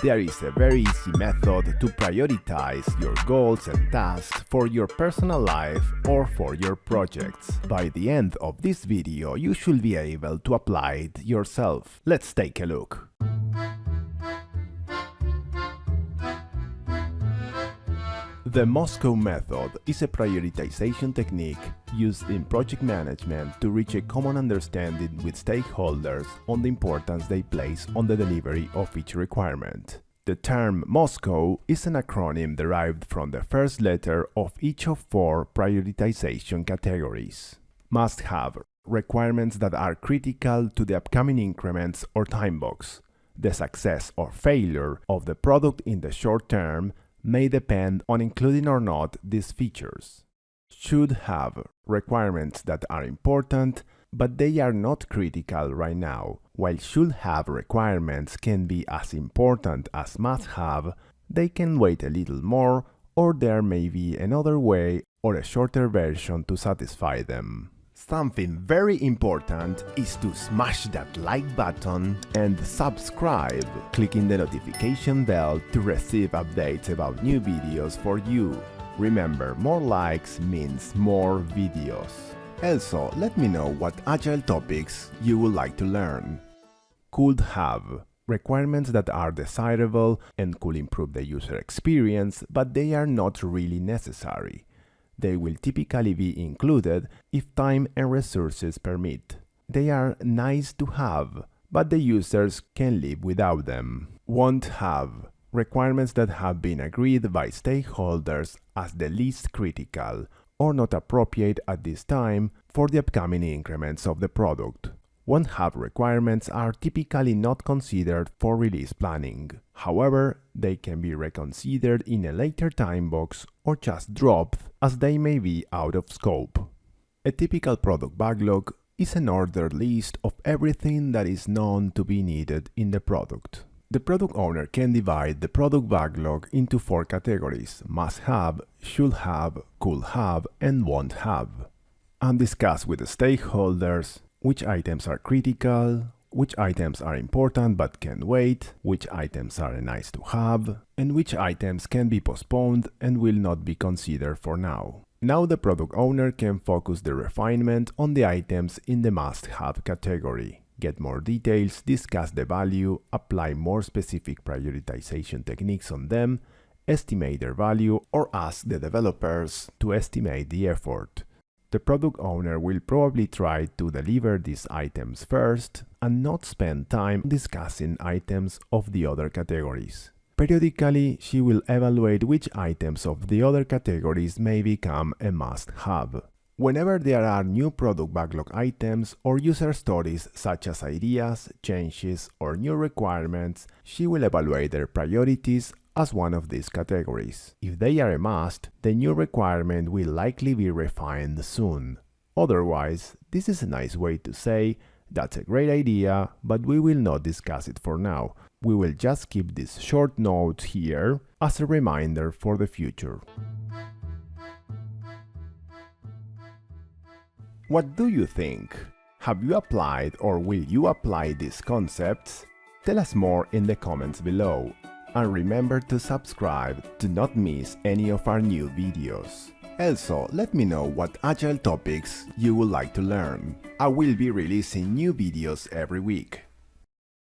There is a very easy method to prioritize your goals and tasks for your personal life or for your projects. By the end of this video, you should be able to apply it yourself. Let's take a look. The Moscow method is a prioritization technique used in project management to reach a common understanding with stakeholders on the importance they place on the delivery of each requirement. The term Moscow is an acronym derived from the first letter of each of 4 prioritization categories. Must-have: requirements that are critical to the upcoming increments or time box. The success or failure of the product in the short term may depend on including or not these features. Should have: requirements that are important, but they are not critical right now. While should have requirements can be as important as must have, they can wait a little more, or there may be another way or a shorter version to satisfy them. Something very important is to smash that like button and subscribe, clicking the notification bell to receive updates about new videos for you. Remember, more likes means more videos. Also, let me know what agile topics you would like to learn. Could have: requirements that are desirable and could improve the user experience, but they are not really necessary. They will typically be included if time and resources permit. They are nice to have, but the users can live without them. Won't have: requirements that have been agreed by stakeholders as the least critical or not appropriate at this time for the upcoming increments of the product. Won't have requirements are typically not considered for release planning. However, they can be reconsidered in a later time box or just dropped as they may be out of scope. A typical product backlog is an ordered list of everything that is known to be needed in the product. The product owner can divide the product backlog into 4 categories: must have, should have, could have, and won't have, and discuss with the stakeholders which items are critical, which items are important but can wait, which items are nice to have, and which items can be postponed and will not be considered for now. Now the product owner can focus the refinement on the items in the must-have category, get more details, discuss the value, apply more specific prioritization techniques on them, estimate their value, or ask the developers to estimate the effort. The product owner will probably try to deliver these items first and not spend time discussing items of the other categories. Periodically, she will evaluate which items of the other categories may become a must-have. Whenever there are new product backlog items or user stories such as ideas, changes, or new requirements, she will evaluate their priorities as one of these categories. If they are a must, the new requirement will likely be refined soon. Otherwise, this is a nice way to say, "That's a great idea, but we will not discuss it for now. We will just keep this short note here as a reminder for the future." What do you think? Have you applied or will you apply these concepts? Tell us more in the comments below. And remember to subscribe to not miss any of our new videos. Also, let me know what agile topics you would like to learn. I will be releasing new videos every week.